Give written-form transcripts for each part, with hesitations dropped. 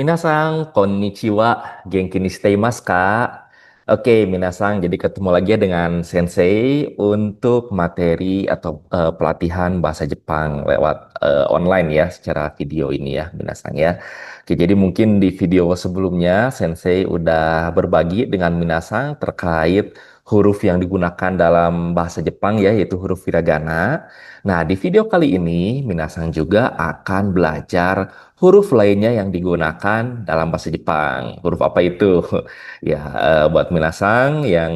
Minasang, konnichiwa, genki ni shiteimasu ka? Oke, Minasang, jadi ketemu lagi ya dengan Sensei untuk materi atau pelatihan bahasa Jepang lewat online ya, secara video ini ya, Minasang ya. Oke, jadi mungkin di video sebelumnya Sensei udah berbagi dengan Minasang terkait huruf yang digunakan dalam bahasa Jepang ya, yaitu huruf hiragana. Nah, di video kali ini Minasang juga akan belajar huruf lainnya yang digunakan dalam bahasa Jepang. Huruf apa itu? Ya, buat minasang yang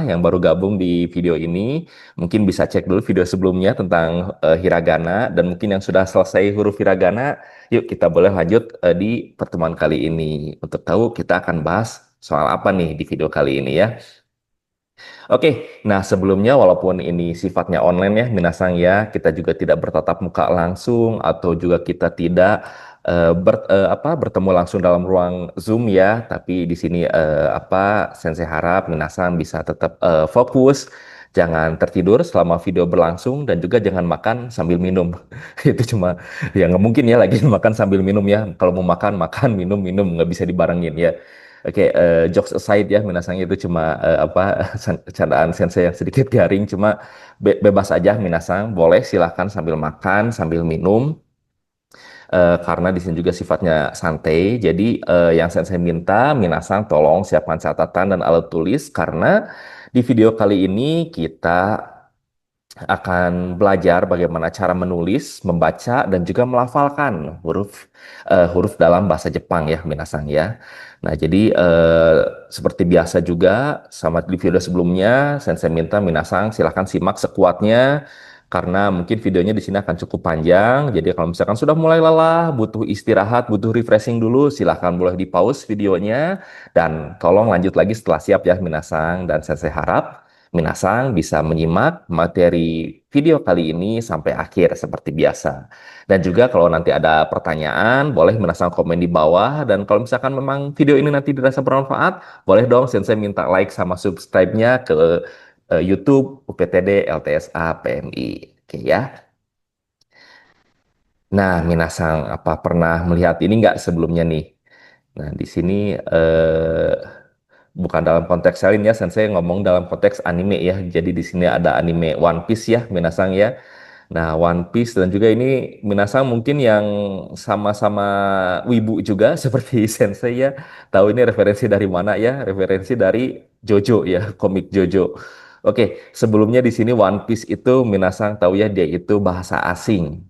yang baru gabung di video ini, mungkin bisa cek dulu video sebelumnya tentang hiragana dan mungkin yang sudah selesai huruf hiragana, yuk kita boleh lanjut di pertemuan kali ini. Untuk tahu kita akan bahas soal apa nih di video kali ini ya. Oke, nah sebelumnya walaupun ini sifatnya online ya, minasang ya, kita juga tidak bertatap muka langsung atau juga kita tidak bertemu langsung dalam ruang Zoom ya, tapi di sini Sensei harap minasang bisa tetap fokus, jangan tertidur selama video berlangsung dan juga jangan makan sambil minum. Itu cuma ya nggak mungkin ya lagi makan sambil minum ya. Kalau mau makan makan minum minum nggak bisa dibarengin ya. Oke, jokes aside ya, minasang itu cuma candaan sensei yang sedikit garing, cuma bebas aja minasang, boleh silahkan sambil makan, sambil minum, karena di sini juga sifatnya santai. Jadi yang sensei minta, minasang tolong siapkan catatan dan alat tulis, karena di video kali ini kita akan belajar bagaimana cara menulis, membaca, dan juga melafalkan huruf dalam bahasa Jepang ya, minasang ya. Nah, jadi seperti biasa juga, sama di video sebelumnya, Sensei minta minasang silahkan simak sekuatnya, karena mungkin videonya di sini akan cukup panjang. Jadi kalau misalkan sudah mulai lelah, butuh istirahat, butuh refreshing dulu, silahkan boleh di pause videonya, dan tolong lanjut lagi setelah siap ya, minasang. Dan Sensei harap minasang bisa menyimak materi video kali ini sampai akhir seperti biasa. Dan juga kalau nanti ada pertanyaan, boleh minasang komen di bawah. Dan kalau misalkan memang video ini nanti dirasa bermanfaat, boleh dong Sensei minta like sama subscribe-nya ke YouTube UPTD LTSA PMI. Oke ya. Nah, minasang apa pernah melihat ini nggak sebelumnya nih? Nah, di sini bukan dalam konteks salin ya, Sensei ngomong dalam konteks anime ya. Jadi di sini ada anime One Piece ya, minasang ya. Nah, One Piece dan juga ini minasang mungkin yang sama-sama wibu juga seperti Sensei ya. Tahu ini referensi dari mana ya? Referensi dari JoJo ya, komik JoJo. Oke, sebelumnya di sini One Piece itu minasang tahu ya dia itu bahasa asing.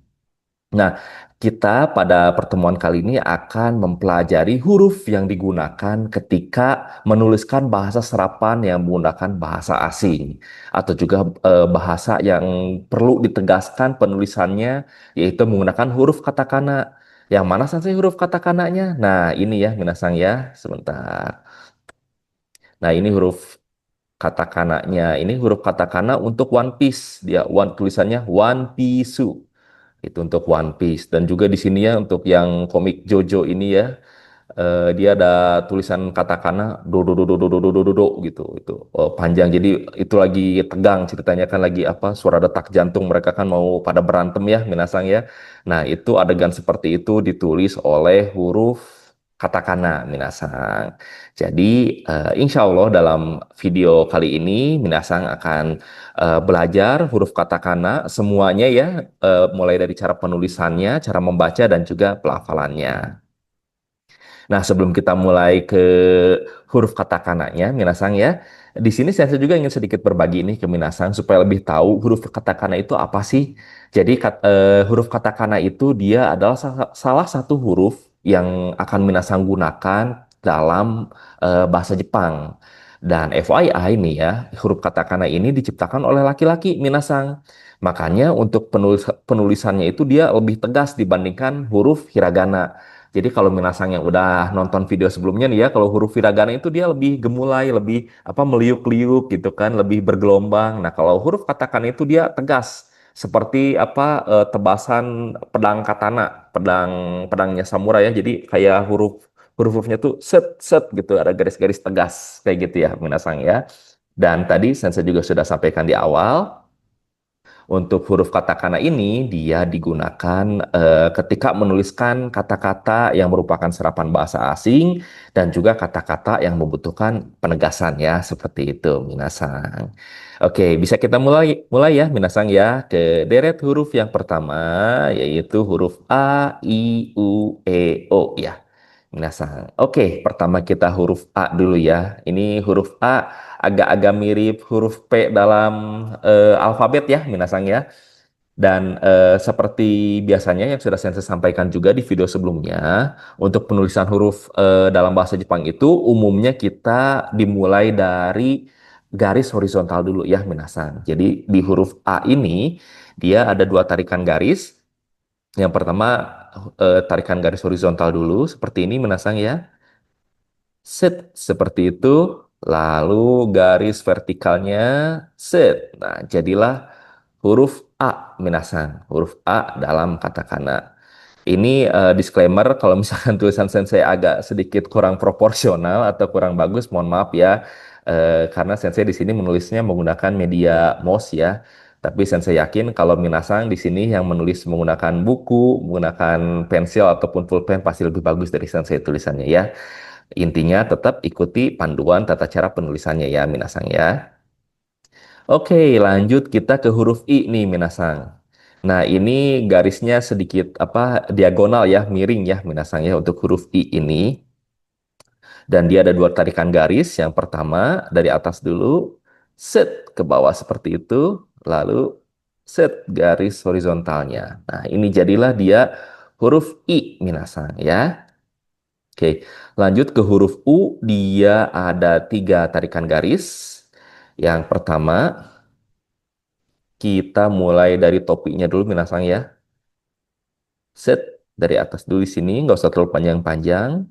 Nah, kita pada pertemuan kali ini akan mempelajari huruf yang digunakan ketika menuliskan bahasa serapan yang menggunakan bahasa asing, atau juga bahasa yang perlu ditegaskan penulisannya, yaitu menggunakan huruf katakana. Yang mana saja huruf katakananya? Nah, ini ya, minasang ya, sebentar. Nah, ini huruf katakananya. Ini huruf katakana untuk One Piece. Dia tulisannya One Piece. Itu untuk One Piece. Dan juga di sini ya untuk yang komik JoJo ini ya, dia ada tulisan katakana do do do do do do do do do do gitu. Itu panjang. Jadi itu lagi tegang ceritanya, kan lagi apa, suara detak jantung mereka kan mau pada berantem ya, minasang ya. Nah, itu adegan seperti itu ditulis oleh huruf katakana, minasang. Jadi insya Allah dalam video kali ini minasang akan belajar huruf katakana semuanya ya, mulai dari cara penulisannya, cara membaca, dan juga pelafalannya. Nah, sebelum kita mulai ke huruf katakananya, Minasang ya, di sini saya juga ingin sedikit berbagi ini ke Minasang supaya lebih tahu huruf katakana itu apa sih. Jadi huruf katakana itu dia adalah salah satu huruf yang akan Minasang gunakan dalam bahasa Jepang. Dan FYI nih ya, huruf katakana ini diciptakan oleh laki-laki, Minasang. Makanya untuk penulisannya itu dia lebih tegas dibandingkan huruf hiragana. Jadi kalau minasang yang udah nonton video sebelumnya nih ya, kalau huruf hiragana itu dia lebih gemulai, lebih apa, meliuk-liuk gitu kan, lebih bergelombang. Nah, kalau huruf katakana itu dia tegas, seperti apa, tebasan pedang katana, pedangnya samurai ya. Jadi kayak hurufnya tuh set set gitu, ada garis-garis tegas kayak gitu ya minasang ya. Dan tadi Sensei juga sudah sampaikan di awal, Untuk huruf katakana ini dia digunakan ketika menuliskan kata-kata yang merupakan serapan bahasa asing dan juga kata-kata yang membutuhkan penegasan ya, seperti itu minasang. Oke, bisa kita mulai mulai ya minasang ya ke deret huruf yang pertama yaitu huruf A, I, U, E, O ya. Minasang. Oke, pertama kita huruf A dulu ya. Ini huruf A agak-agak mirip huruf P dalam alfabet ya, minasang ya. Dan seperti biasanya yang sudah saya sampaikan juga di video sebelumnya, untuk penulisan huruf dalam bahasa Jepang itu umumnya kita dimulai dari garis horizontal dulu ya, minasang. Jadi di huruf A ini dia ada dua tarikan garis. Yang pertama tarikan garis horizontal dulu seperti ini, minasang ya. Set, seperti itu. Lalu garis vertikalnya set. Nah, jadilah huruf A, minasan. Huruf A dalam katakana. Ini disclaimer kalau misalkan tulisan sensei agak sedikit kurang proporsional atau kurang bagus, mohon maaf ya. Karena sensei di sini menulisnya menggunakan media mouse ya. Tapi sensei yakin kalau minasang di sini yang menulis menggunakan buku, menggunakan pensil ataupun pulpen pasti lebih bagus dari sensei tulisannya ya. Intinya tetap ikuti panduan tata cara penulisannya ya, minasang ya. Oke, lanjut kita ke huruf I nih, minasang. Nah, ini garisnya sedikit apa diagonal ya, miring ya, minasang ya untuk huruf I ini. Dan dia ada dua tarikan garis. Yang pertama dari atas dulu, set ke bawah seperti itu, lalu set garis horizontalnya. Nah, ini jadilah dia huruf I, minasang ya. Oke, lanjut ke huruf U, dia ada tiga tarikan garis. Yang pertama, kita mulai dari topinya dulu, minasang ya. Set, dari atas dulu di sini, nggak usah terlalu panjang-panjang.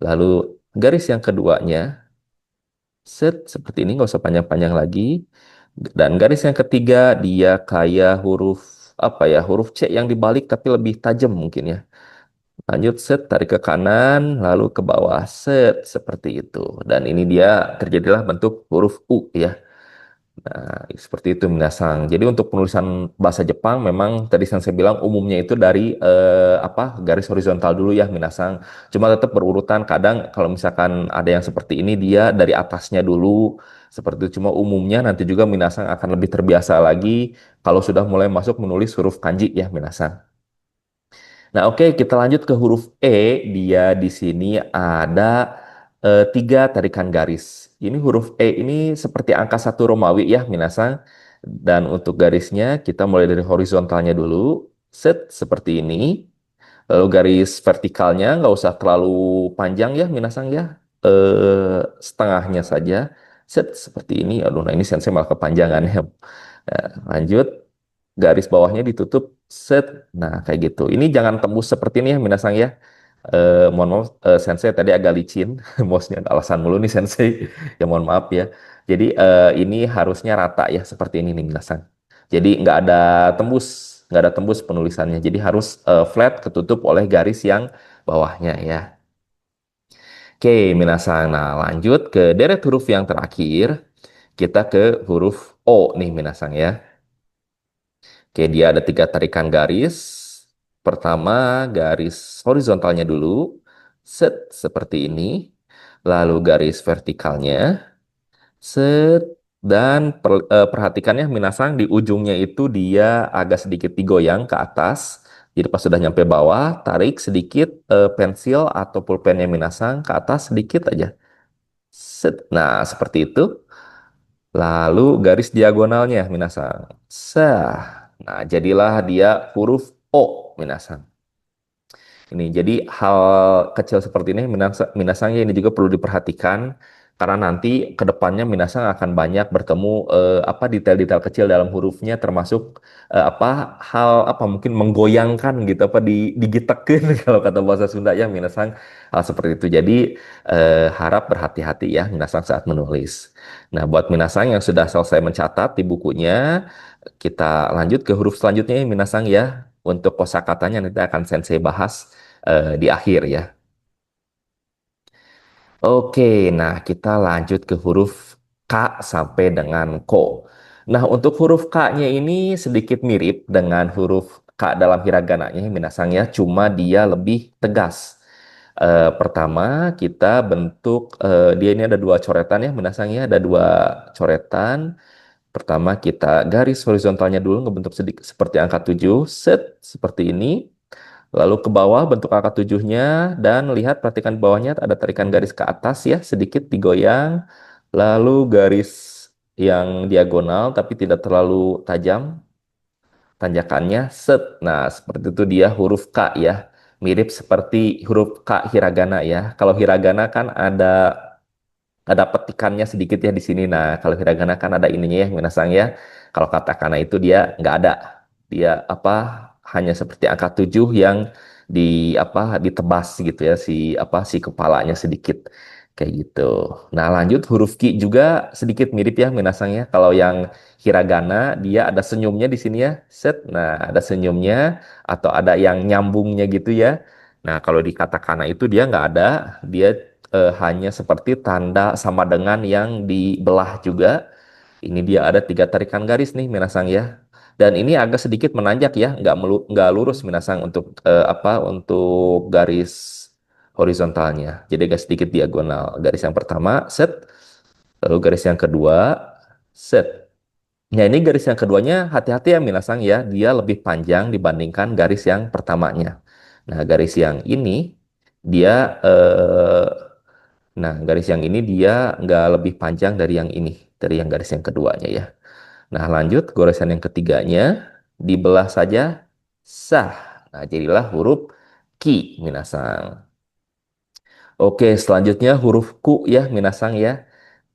Lalu garis yang keduanya, set, seperti ini, nggak usah panjang-panjang lagi. Dan garis yang ketiga, dia kayak huruf, apa ya, huruf C yang dibalik tapi lebih tajam mungkin ya. Lanjut set, tarik ke kanan, lalu ke bawah set, seperti itu. Dan ini dia terjadilah bentuk huruf U ya. Nah, seperti itu minasang. Jadi untuk penulisan bahasa Jepang memang tadi yang saya bilang umumnya itu dari apa garis horizontal dulu ya minasang. Cuma tetap berurutan. Kadang kalau misalkan ada yang seperti ini dia dari atasnya dulu seperti itu. Cuma umumnya nanti juga minasang akan lebih terbiasa lagi kalau sudah mulai masuk menulis huruf kanji ya minasang. Nah, oke, kita lanjut ke huruf E. Dia di sini ada tiga tarikan garis. Ini huruf E ini seperti angka satu Romawi ya, minasang. Dan untuk garisnya kita mulai dari horizontalnya dulu. Set, seperti ini. Lalu garis vertikalnya nggak usah terlalu panjang ya, minasang ya. Setengahnya saja. Set, seperti ini. Aduh, nah ini sensei malah kepanjangan ya. Nah, lanjut garis bawahnya ditutup set. Nah, kayak gitu. Ini jangan tembus seperti ini ya, minasang ya. Mohon maaf, sensei tadi agak licin. Mouse-nya ada alasan mulu nih sensei. Ya mohon maaf ya. Jadi ini harusnya rata ya, seperti ini nih minasang. Jadi nggak ada tembus penulisannya. Jadi harus flat ketutup oleh garis yang bawahnya ya. Oke, minasang. Nah, lanjut ke deret huruf yang terakhir. Kita ke huruf O nih, minasang ya. Oke, dia ada tiga tarikan garis. Pertama, garis horizontalnya dulu, set seperti ini. Lalu garis vertikalnya, set. Dan perhatikannya minasang di ujungnya itu dia agak sedikit digoyang ke atas. Jadi pas sudah nyampe bawah, tarik sedikit pensil atau pulpennya minasang ke atas sedikit aja. Set. Nah, seperti itu. Lalu garis diagonalnya, minasang. Sah. Nah, jadilah dia huruf O, minasang. Ini jadi hal kecil seperti ini minasang ya ini juga perlu diperhatikan karena nanti ke depannya minasang akan banyak bertemu apa detail-detail kecil dalam hurufnya termasuk apa hal apa mungkin menggoyangkan gitu apa digitekeun kalau kata bahasa Sunda ya minasang hal seperti itu. Jadi harap berhati-hati ya minasang saat menulis. Nah, buat minasang yang sudah selesai mencatat di bukunya, kita lanjut ke huruf selanjutnya ya minasang ya. Untuk kosakatanya nanti akan sensei bahas di akhir ya. Oke, nah kita lanjut ke huruf K sampai dengan Ko. Nah, untuk huruf K-nya ini sedikit mirip dengan huruf K dalam hiragananya, minasang ya, cuma dia lebih tegas. Pertama, kita bentuk, dia ini ada dua coretan ya, minasang ya, ada dua coretan. Pertama, kita garis horizontalnya dulu, ngebentuk sedikit seperti angka 7, set, seperti ini. Lalu ke bawah bentuk angka 7-nya, dan lihat, perhatikan di bawahnya ada tarikan garis ke atas ya, sedikit digoyang. Lalu garis yang diagonal tapi tidak terlalu tajam tanjakannya set. Nah, seperti itu dia huruf K ya. Mirip seperti huruf K hiragana ya. Kalau hiragana kan ada petikannya sedikit ya di sini. Nah, kalau hiragana kan ada ininya ya, minasang ya. Kalau katakana itu dia nggak ada. Dia apa? Hanya seperti angka 7 yang di apa ditebas gitu ya si kepalanya sedikit kayak gitu. Nah, lanjut huruf Ki juga sedikit mirip ya minasang ya. Kalau yang hiragana dia ada senyumnya di sini ya. Set. Nah, ada senyumnya atau ada yang nyambungnya gitu ya. Nah, kalau di katakana itu dia nggak ada. Dia hanya seperti tanda sama dengan yang dibelah juga. Ini dia ada tiga tarikan garis nih, Minasang ya. Dan ini agak sedikit menanjak ya, nggak lurus Minasang untuk untuk garis horizontalnya. Jadi agak sedikit diagonal. Garis yang pertama, set. Lalu garis yang kedua, set. Nah, ini garis yang keduanya hati-hati ya Minasang ya, dia lebih panjang dibandingkan garis yang pertamanya. Nah, garis yang ini dia garis yang ini dia nggak lebih panjang dari yang ini, dari yang garis yang keduanya ya. Nah, lanjut goresan yang ketiganya dibelah saja sah. Nah, jadilah huruf ki Minasang. Oke, selanjutnya huruf ku ya Minasang ya.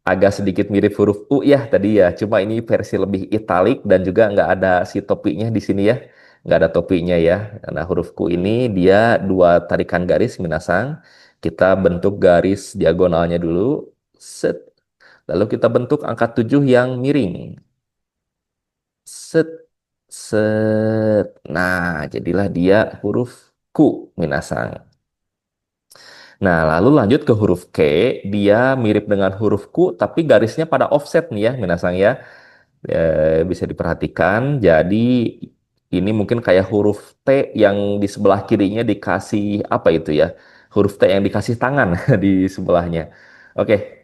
Agak sedikit mirip huruf U ya tadi ya. Cuma ini versi lebih italik dan juga nggak ada si topinya di sini ya. Nggak ada topinya ya. Nah, huruf Q ini dia dua tarikan garis minasang. Kita bentuk garis diagonalnya dulu. Set. Lalu kita bentuk angka 7 yang miring. Set. Set. Nah, jadilah dia huruf Q minasang. Nah, lalu lanjut ke huruf K, dia mirip dengan huruf Q, tapi garisnya pada offset nih ya, minasang ya. Bisa diperhatikan. Jadi ini mungkin kayak huruf T yang di sebelah kirinya dikasih apa itu ya? Huruf T yang dikasih tangan di sebelahnya. Oke,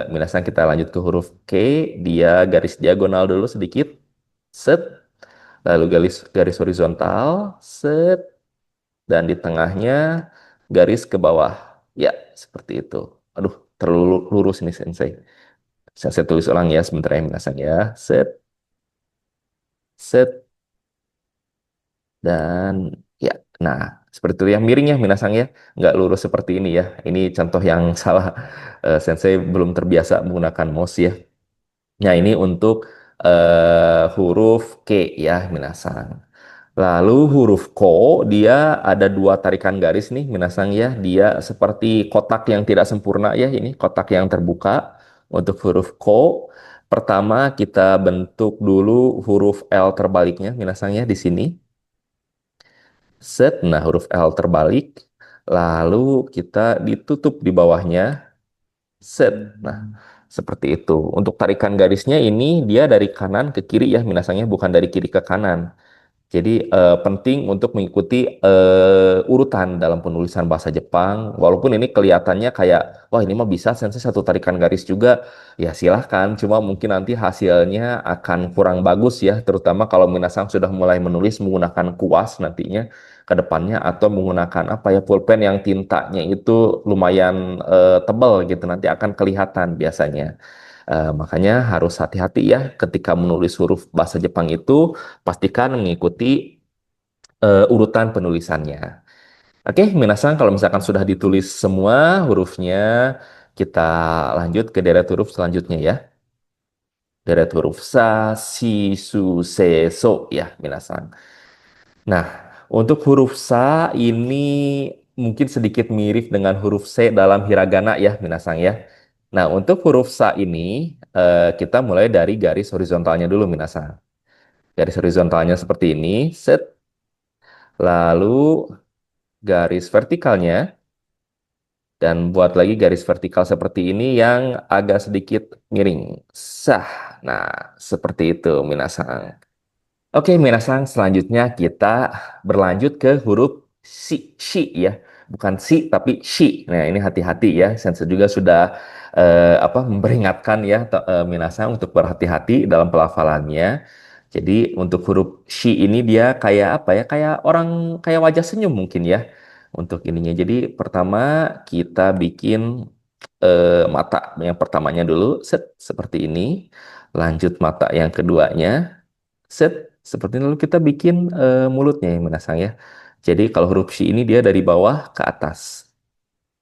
minasan kita lanjut ke huruf K. Dia garis diagonal dulu sedikit. Set. Lalu garis horizontal. Set. Dan di tengahnya garis ke bawah. Ya, seperti itu. Aduh, terlalu lurus ini Sensei. Saya tulis ulang ya sebentar ya minasan ya. Set. Set. Dan ya, nah seperti itu yang miring ya Minasang ya, nggak lurus seperti ini ya. Ini contoh yang salah. Sensei belum terbiasa menggunakan mouse ya. Nah ini untuk huruf K ya Minasang. Lalu huruf Ko dia ada dua tarikan garis nih Minasang ya. Dia seperti kotak yang tidak sempurna ya, ini kotak yang terbuka. Untuk huruf Ko, pertama kita bentuk dulu huruf L terbaliknya Minasang ya di sini. Set, nah huruf L terbalik, lalu kita ditutup di bawahnya, set. Nah, seperti itu. Untuk tarikan garisnya ini dia dari kanan ke kiri ya, minasanya bukan dari kiri ke kanan. Jadi penting untuk mengikuti urutan dalam penulisan bahasa Jepang. Walaupun ini kelihatannya kayak, wah ini mah bisa sensei satu tarikan garis juga. Ya silahkan, cuma mungkin nanti hasilnya akan kurang bagus ya. Terutama kalau minasang sudah mulai menulis menggunakan kuas nantinya ke depannya. Atau menggunakan apa ya pulpen yang tintanya itu lumayan tebal gitu. Nanti akan kelihatan biasanya. Makanya harus hati-hati ya ketika menulis huruf bahasa Jepang itu pastikan mengikuti urutan penulisannya. Oke, Minasang kalau misalkan sudah ditulis semua hurufnya, kita lanjut ke deret huruf selanjutnya ya. Deret huruf sa, si, su, se, so ya, Minasang. Nah, untuk huruf sa ini mungkin sedikit mirip dengan huruf C dalam hiragana ya, Minasang ya. Nah, untuk huruf sa ini kita mulai dari garis horizontalnya dulu, Minasang. Garis horizontalnya seperti ini, set. Lalu garis vertikalnya Dan buat lagi garis vertikal seperti ini yang agak sedikit miring. Sah. Nah, seperti itu, minasang. Oke, minasang, selanjutnya kita berlanjut ke huruf shi ya. Bukan si, tapi shi. Nah, ini hati-hati ya. Sensei juga sudah memperingatkan ya minasang untuk berhati-hati dalam pelafalannya. Jadi untuk huruf shi ini dia kayak apa ya? Kayak orang, kayak wajah senyum mungkin ya. Untuk ininya. Jadi pertama kita bikin mata yang pertamanya dulu, set, seperti ini. Lanjut mata yang keduanya. Set, seperti ini lalu kita bikin mulutnya yang menasang ya. Jadi kalau huruf shi ini dia dari bawah ke atas.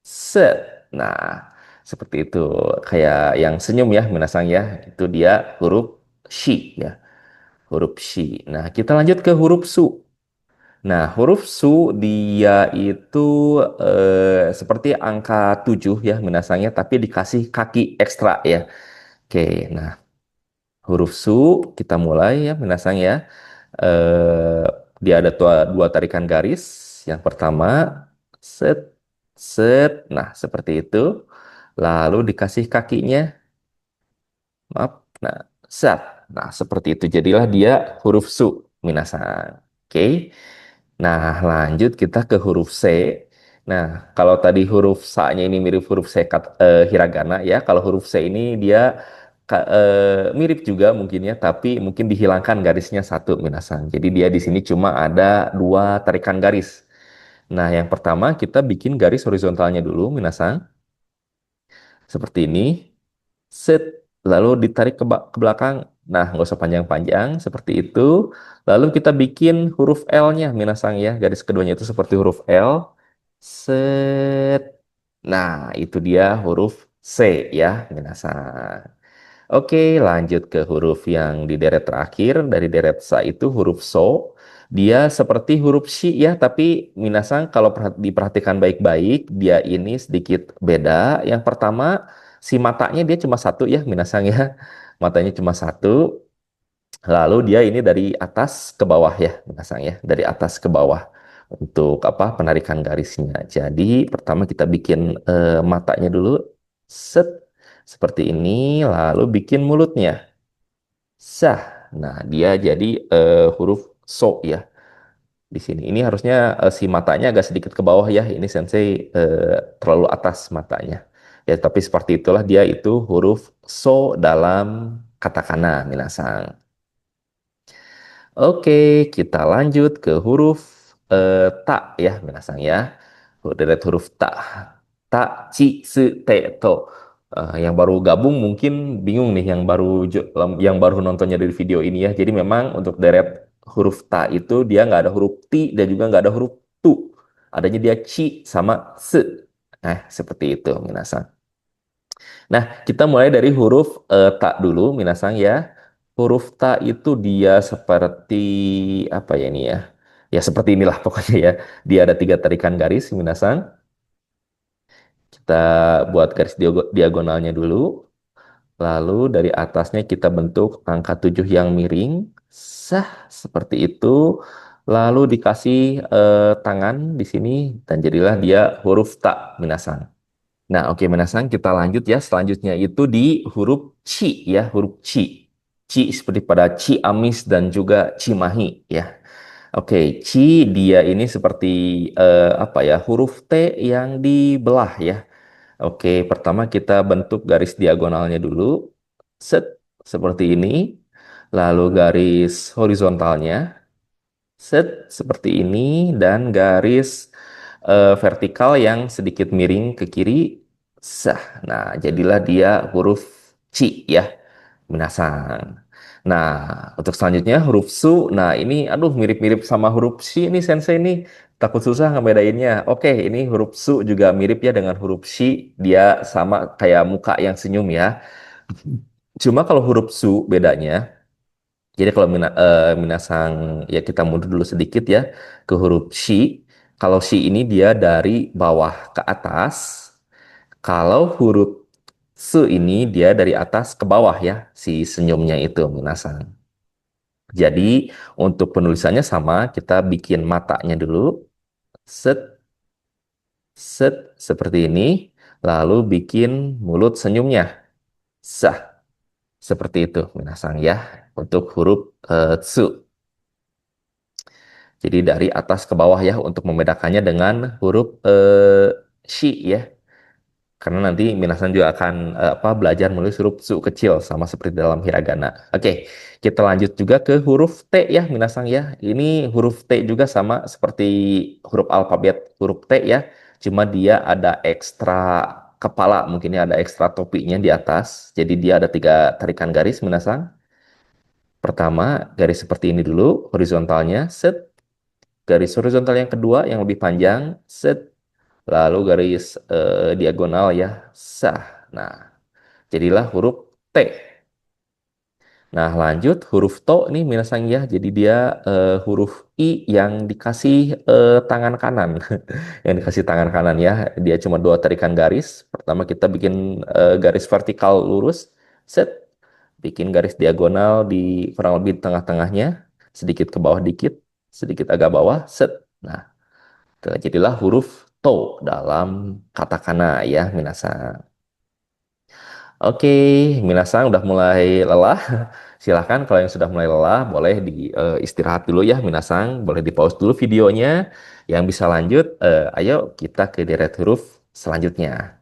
Set. Nah, seperti itu. Kayak yang senyum ya menasang ya. Itu dia huruf shi ya. Huruf shi. Nah, kita lanjut ke huruf su. Nah, huruf su dia itu seperti angka 7 ya menasangnya, tapi dikasih kaki ekstra ya. Oke, nah huruf su kita mulai ya menasang ya. eh, Dia ada dua tarikan garis. Yang pertama, set, set. Nah, seperti itu. Lalu dikasih kakinya, maaf. Nah, set. Nah, seperti itu. Jadilah dia huruf su, minasan. Oke. Nah, lanjut kita ke huruf C. Nah, kalau tadi huruf sa-nya ini mirip huruf C hiragana ya. Kalau huruf C ini dia mirip juga mungkin ya, tapi mungkin dihilangkan garisnya satu, minasan. Jadi dia di sini cuma ada dua tarikan garis. Nah, yang pertama kita bikin garis horizontalnya dulu, minasan. Seperti ini. Set, lalu ditarik ke belakang. Nah, nggak usah panjang-panjang, seperti itu. Lalu kita bikin huruf L-nya, minasang ya. Garis keduanya itu seperti huruf L. Set. Nah, itu dia huruf C ya, minasang. Oke, lanjut ke huruf yang di deret terakhir. Dari deret sa itu huruf so. Dia seperti huruf shi ya, tapi minasang kalau diperhatikan baik-baik, dia ini sedikit beda. Yang pertama, si matanya dia cuma satu ya, minasang ya. Matanya cuma satu. Lalu dia ini dari atas ke bawah ya, minasang ya. Dari atas ke bawah untuk apa? Penarikan garisnya. Jadi pertama kita bikin matanya dulu. Set. Seperti ini, lalu bikin mulutnya. Sah. Nah, dia jadi huruf so ya di sini. Ini harusnya si matanya agak sedikit ke bawah ya. Ini sensei terlalu atas matanya. Ya, tapi seperti itulah dia itu huruf so dalam katakana, minasang. Oke, kita lanjut ke huruf ta ya, minasang ya. Deret huruf ta. Ta, ci, se, te, to. Yang baru gabung mungkin bingung nih, yang baru nontonnya dari video ini ya. Jadi memang untuk deret huruf ta itu dia nggak ada huruf ti dan juga nggak ada huruf tu. Adanya dia ci sama se. Nah, seperti itu, minasang. Nah, kita mulai dari huruf ta dulu, minasang ya. Huruf ta itu dia seperti apa ya ini ya? Ya seperti inilah pokoknya ya. Dia ada tiga tarikan garis, minasang. Kita buat garis diagonalnya dulu. Lalu dari atasnya kita bentuk angka 7 yang miring. Sah, seperti itu. Lalu dikasih tangan di sini dan jadilah dia huruf ta, minasang. Nah, oke, Menasang, kita lanjut ya. Selanjutnya itu di huruf Ci ya, huruf Ci. Ci seperti pada Ciamis dan juga Cimahi ya. Oke, Ci dia ini seperti apa ya, huruf T yang dibelah ya. Oke, pertama kita bentuk garis diagonalnya dulu. Set, seperti ini. Lalu garis horizontalnya. Set, seperti ini. Dan garis vertikal yang sedikit miring ke kiri. Sah. Nah, jadilah dia huruf Ci ya. Minasang. Nah, untuk selanjutnya huruf Su. Nah, ini aduh mirip-mirip sama huruf Si ini sensei ini. Takut susah ngebedainnya. Oke, ini huruf Su juga mirip ya dengan huruf Si. Dia sama kayak muka yang senyum ya. Cuma kalau huruf Su bedanya, jadi kalau minasang ya kita mundur dulu sedikit ya ke huruf Shi. Kalau Shi ini dia dari bawah ke atas. Kalau huruf Se ini dia dari atas ke bawah ya, si senyumnya itu, minasang. Jadi untuk penulisannya sama, kita bikin matanya dulu. Set, Set, seperti ini. Lalu bikin mulut senyumnya. Sah, seperti itu, minasang ya. Untuk huruf tsu. Jadi dari atas ke bawah ya untuk membedakannya dengan huruf shi ya. Karena nanti minasan juga akan belajar menulis huruf tsu kecil sama seperti dalam hiragana. Oke, kita lanjut juga ke huruf T ya minasang ya. Ini huruf T juga sama seperti huruf alfabet huruf T ya. Cuma dia ada ekstra kepala, mungkin ya ada ekstra topinya di atas. Jadi dia ada tiga tarikan garis minasang. Pertama, garis seperti ini dulu, horizontalnya, set. Garis horizontal yang kedua yang lebih panjang, set. Lalu garis diagonal ya, sah. Nah, jadilah huruf T. Nah, lanjut huruf To nih minasang ya. Jadi dia huruf I yang dikasih tangan kanan. Yang dikasih tangan kanan ya. Dia cuma dua tarikan garis. Pertama kita bikin garis vertikal lurus. Set. Bikin garis diagonal di kurang lebih di tengah-tengahnya. Sedikit ke bawah dikit. Sedikit agak bawah. Set. Nah, jadilah huruf To dalam katakana ya minasang. Oke, Minasang udah mulai lelah. Silahkan kalau yang sudah mulai lelah, boleh di istirahat dulu ya Minasang. Boleh di pause dulu videonya. Yang bisa lanjut, ayo kita ke deret huruf selanjutnya.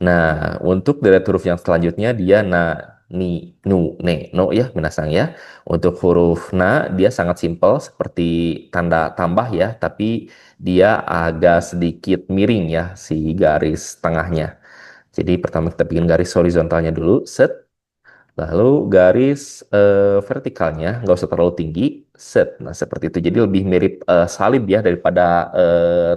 Nah, untuk deret huruf yang selanjutnya dia na, ni, nu, ne, no ya Minasang ya. Untuk huruf na, dia sangat simpel seperti tanda tambah ya, tapi dia agak sedikit miring ya si garis tengahnya. Jadi pertama kita bikin garis horizontalnya dulu, set. Lalu garis vertikalnya nggak usah terlalu tinggi, set. Nah seperti itu. Jadi lebih mirip salib ya daripada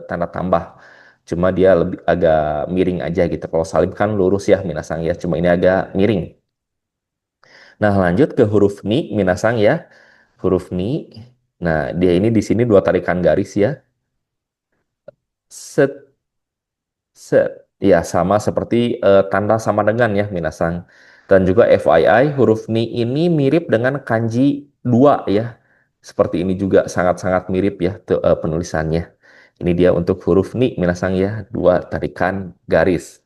tanda tambah. Cuma dia lebih agak miring aja gitu. Kalau salib kan lurus ya minasang ya. Cuma ini agak miring. Nah lanjut ke huruf ni minasang ya. Huruf ni. Nah dia ini di sini dua tarikan garis ya. Set. Set. Ya, sama seperti tanda sama dengan ya, Minasang. Dan juga FYI, huruf ni ini mirip dengan kanji 2 ya. Seperti ini juga sangat-sangat mirip ya penulisannya. Ini dia untuk huruf ni, Minasang ya, dua tarikan garis.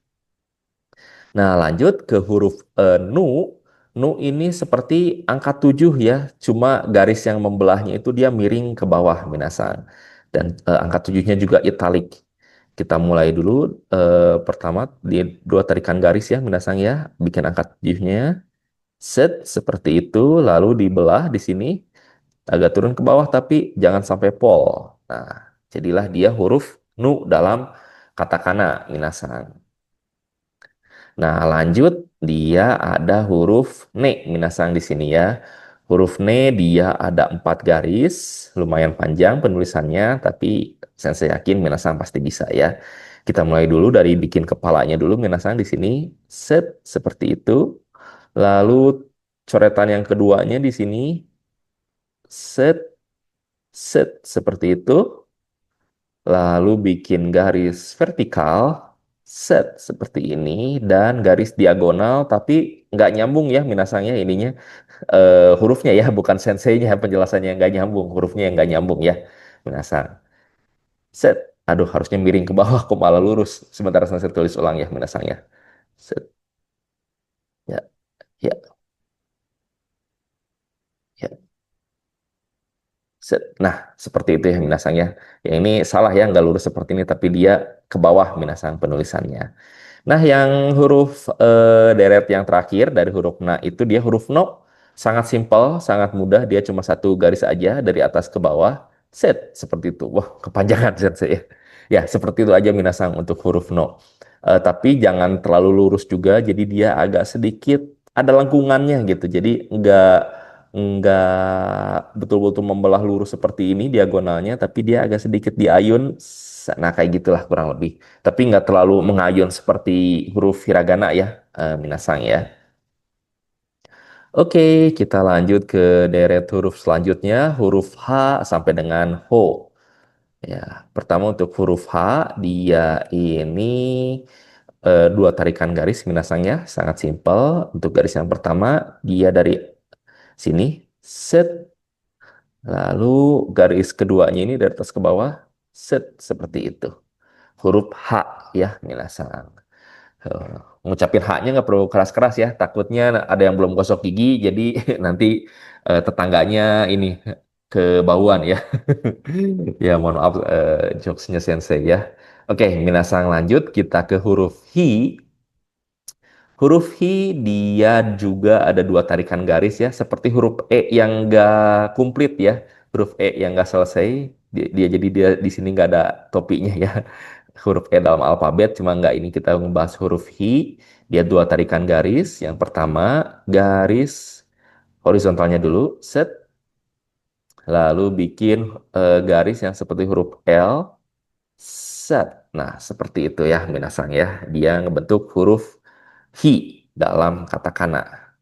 Nah, lanjut ke huruf nu. Nu ini seperti angka 7 ya, cuma garis yang membelahnya itu dia miring ke bawah, Minasang. Dan angka 7-nya juga italik. Kita mulai dulu pertama di dua tarikan garis ya, Minasang ya. Bikin angka 7-nya. Set, seperti itu. Lalu dibelah di sini. Agak turun ke bawah tapi jangan sampai pol. Nah, jadilah dia huruf nu dalam katakana, Minasang. Nah, lanjut dia ada huruf ne minasang di sini ya. Huruf ne dia ada 4 garis, lumayan panjang penulisannya, tapi saya yakin minasang pasti bisa ya. Kita mulai dulu dari bikin kepalanya dulu minasang di sini. Set seperti itu. Lalu coretan yang keduanya di sini set set seperti itu. Lalu bikin garis vertikal, set seperti ini, dan garis diagonal, tapi nggak nyambung ya minasangnya ininya. Hurufnya ya, bukan senseinya penjelasannya yang nggak nyambung, hurufnya yang nggak nyambung ya, minasang. Set, aduh harusnya miring ke bawah, kok malah lurus. Sebentar saya tulis ulang ya minasangnya. Set, ya, ya, ya. Nah, seperti itu ya minasang ya. Yang ini salah ya, nggak lurus seperti ini, tapi dia ke bawah minasang penulisannya. Nah, yang huruf deret yang terakhir dari huruf na itu dia huruf no. Sangat simpel, sangat mudah. Dia cuma satu garis aja dari atas ke bawah. Set, seperti itu. Wah, kepanjangan set saya. Ya, seperti itu aja minasang untuk huruf no. Tapi jangan terlalu lurus juga, jadi dia agak sedikit ada lengkungannya gitu. Jadi nggak betul-betul membelah lurus seperti ini diagonalnya, tapi dia agak sedikit diayun. Nah, kayak gitulah kurang lebih. Tapi nggak terlalu mengayun seperti huruf hiragana ya, minasang ya. Oke, kita lanjut ke deret huruf selanjutnya, huruf H sampai dengan Ho. Ya, pertama untuk huruf H, dia ini dua tarikan garis minasang ya, sangat simpel. Untuk garis yang pertama, dia dari sini, set. Lalu garis keduanya ini dari atas ke bawah, set, seperti itu. huruf H ya, minasang. Eh, Ngucapin H-nya nggak perlu keras-keras ya, takutnya ada yang belum gosok gigi, jadi nanti tetangganya ini kebauan ya. Ya, mohon maaf jokesnya Sensei ya. Oke, minasang lanjut kita ke huruf Hi. Huruf Hi dia juga ada dua tarikan garis ya, seperti huruf E yang nggak komplit ya, huruf E yang nggak selesai. Dia di sini nggak ada topinya ya, huruf E dalam alfabet. Cuma nggak ini kita membahas huruf Hi. Dia dua tarikan garis. Yang pertama garis horizontalnya dulu, set, lalu bikin garis yang seperti huruf L, set. Nah seperti itu ya, minasang ya. Dia ngebentuk huruf Hi dalam katakana.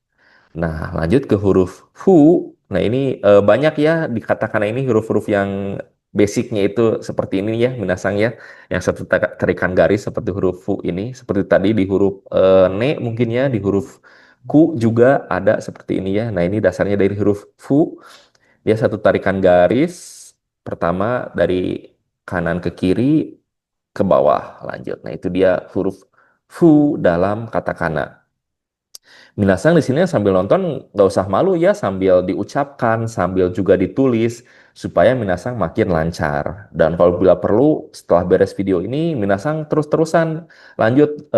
Nah, lanjut ke huruf hu. Nah, ini banyak ya di katakana ini huruf-huruf yang basicnya itu seperti ini ya, minasang ya. Yang satu tarikan garis seperti huruf fu ini. Seperti tadi di huruf ne mungkin ya, di huruf ku juga ada seperti ini ya. Nah, ini dasarnya dari huruf fu. Dia satu tarikan garis. Pertama dari kanan ke kiri ke bawah. Lanjut. Nah, itu dia huruf fu dalam katakana. Minasang di sini sambil nonton nggak usah malu ya, sambil diucapkan, sambil juga ditulis supaya Minasang makin lancar. Dan kalau bila perlu setelah beres video ini Minasang terus-terusan lanjut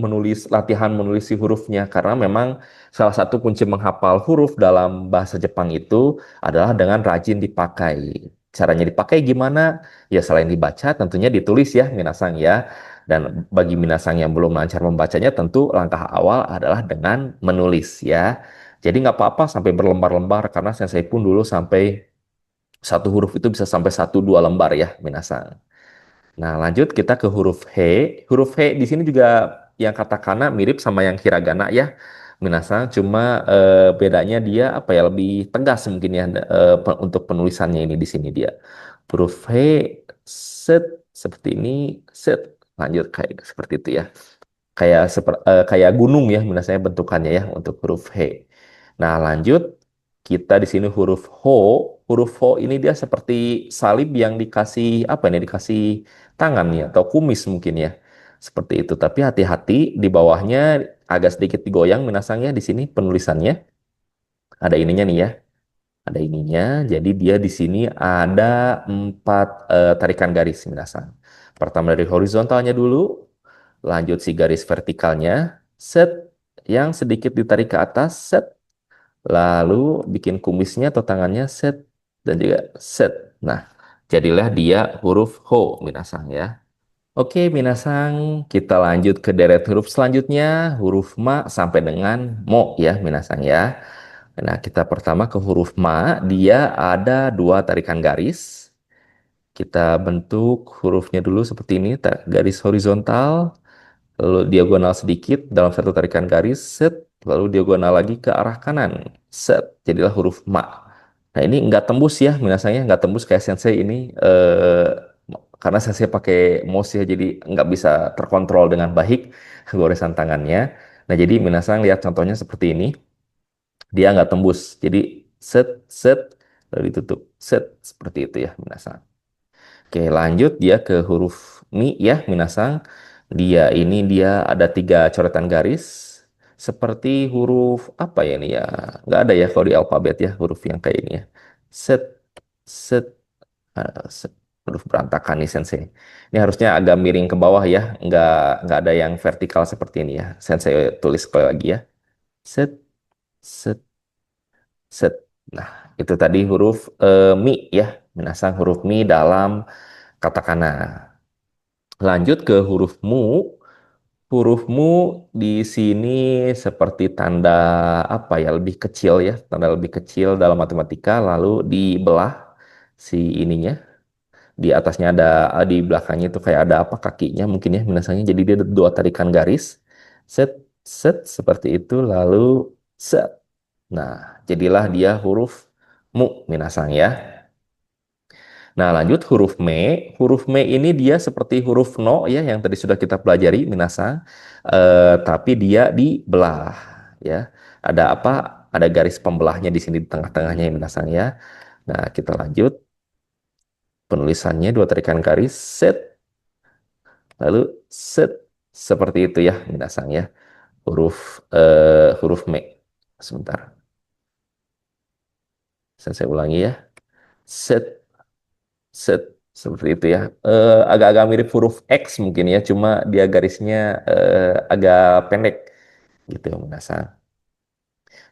menulis latihan menulis si hurufnya karena memang salah satu kunci menghafal huruf dalam bahasa Jepang itu adalah dengan rajin dipakai. Caranya dipakai gimana? Ya selain dibaca tentunya ditulis ya Minasang ya. Dan bagi minasang yang belum lancar membacanya, tentu langkah awal adalah dengan menulis ya. Jadi nggak apa-apa sampai berlembar-lembar, karena sensei pun dulu sampai satu huruf itu bisa sampai satu dua lembar ya, minasang. Nah, lanjut kita ke huruf He. Huruf He di sini juga yang katakana mirip sama yang hiragana ya, minasang. Cuma bedanya dia apa ya, lebih tegas mungkin ya untuk penulisannya ini di sini dia. Huruf He, set, seperti ini, set. Lanjut kayak seperti itu ya. Kayak gunung ya, minasanya bentukannya ya untuk huruf He. Nah, lanjut kita di sini huruf Ho. Huruf Ho ini dia seperti salib yang dikasih apa ini? Dikasih tangan ya atau kumis mungkin ya. Seperti itu. Tapi hati-hati di bawahnya agak sedikit digoyang minasangnya di sini penulisannya. Ada ininya nih ya. Ada ininya. Jadi dia di sini ada empat tarikan garis minasang. Pertama dari horizontalnya dulu, lanjut si garis vertikalnya, set, yang sedikit ditarik ke atas, set, lalu bikin kumisnya atau tangannya, set, dan juga set. Nah, jadilah dia huruf Ho, minasang ya. Oke, minasang, kita lanjut ke deret huruf selanjutnya, huruf Ma sampai dengan Mo ya, minasang ya. Nah, kita pertama ke huruf Ma, dia ada dua tarikan garis. Kita bentuk hurufnya dulu seperti ini, garis horizontal, lalu diagonal sedikit dalam satu tarikan garis, set, lalu diagonal lagi ke arah kanan, set, jadilah huruf ma. Nah ini nggak tembus ya, minasanya nggak tembus kayak sensei ini, karena sensei pakai mouse ya, jadi nggak bisa terkontrol dengan baik goresan tangannya. Nah jadi minasang lihat contohnya seperti ini, dia nggak tembus, jadi set, set, lalu ditutup, set, seperti itu ya minasang. Oke, lanjut dia ke huruf mi ya, minasang. Dia ada tiga coretan garis. Seperti huruf apa ya ini ya? Nggak ada ya kalau di alfabet ya huruf yang kayak ini ya. Set, set, set. Huruf berantakan nih sensei. Ini harusnya agak miring ke bawah ya. Nggak ada yang vertikal seperti ini ya. Sensei tulis sekali lagi ya. Set, set, set. Nah, itu tadi huruf mi ya. Minasang huruf mi dalam katakana. Lanjut ke huruf mu. Huruf mu di sini seperti tanda apa ya, lebih kecil ya, tanda lebih kecil dalam matematika, lalu dibelah si ininya. Di atasnya ada, di belakangnya itu kayak ada apa kakinya mungkin ya minasanya. Jadi dia ada dua tarikan garis. Set, set seperti itu, lalu set. Nah, jadilah dia huruf mu minasang ya. Nah, lanjut huruf me. Huruf me ini dia seperti huruf no ya yang tadi sudah kita pelajari minasang. Tapi dia dibelah ya. Ada apa? Ada garis pembelahnya di sini di tengah-tengahnya ya minasang ya. Nah, kita lanjut penulisannya dua tarikan garis set. Lalu set seperti itu ya minasang ya. Huruf me. Sebentar, saya ulangi ya. Set set seperti itu ya. Agak-agak mirip huruf X mungkin ya, cuma dia garisnya agak pendek gitu minasang.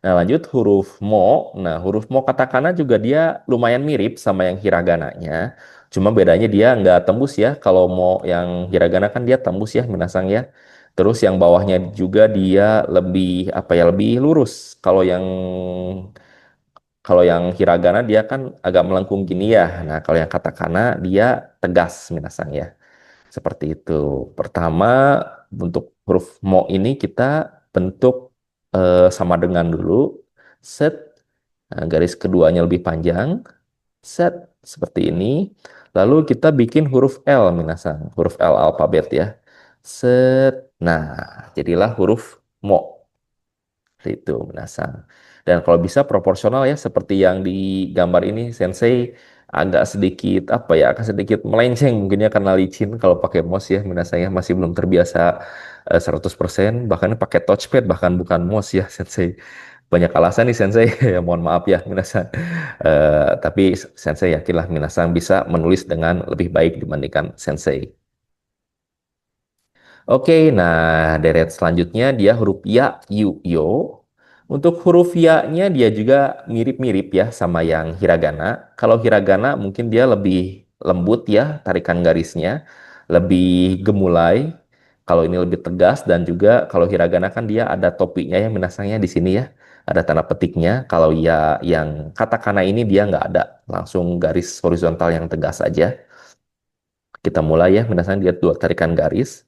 Nah, lanjut huruf mo. Nah, huruf mo katakana juga dia lumayan mirip sama yang hiragananya. Cuma bedanya dia nggak tembus ya. Kalau mo yang hiragana kan dia tembus ya, minasang ya. Terus yang bawahnya juga dia lebih apa ya, lebih lurus. Kalau yang hiragana dia kan agak melengkung gini ya. Nah, kalau yang katakana dia tegas, minasang ya. Seperti itu. Pertama, untuk huruf mo ini kita bentuk sama dengan dulu. Set. Nah, garis keduanya lebih panjang. Set. Seperti ini. Lalu kita bikin huruf L, minasang. Huruf L alfabet ya. Set. Nah, jadilah huruf mo. Seperti itu, minasang. Dan kalau bisa proporsional ya, seperti yang di gambar ini, Sensei agak sedikit apa ya, agak sedikit melenceng mungkin ya karena licin kalau pakai mouse ya, minasang ya masih belum terbiasa 100%, bahkan pakai touchpad bahkan bukan mouse ya, Sensei. Banyak alasan nih Sensei, ya mohon maaf ya minasang. Tapi Sensei yakinlah minasang bisa menulis dengan lebih baik dibandingkan Sensei. Oke, nah deret selanjutnya dia huruf ya, yu, yo. Untuk huruf ya-nya dia juga mirip-mirip ya sama yang hiragana. Kalau hiragana mungkin dia lebih lembut ya tarikan garisnya, lebih gemulai. Kalau ini lebih tegas dan juga kalau hiragana kan dia ada topinya ya minasangnya di sini ya. Ada tanda petiknya. Kalau ya yang katakana ini dia nggak ada, langsung garis horizontal yang tegas aja. Kita mulai ya, minasang dia dua tarikan garis.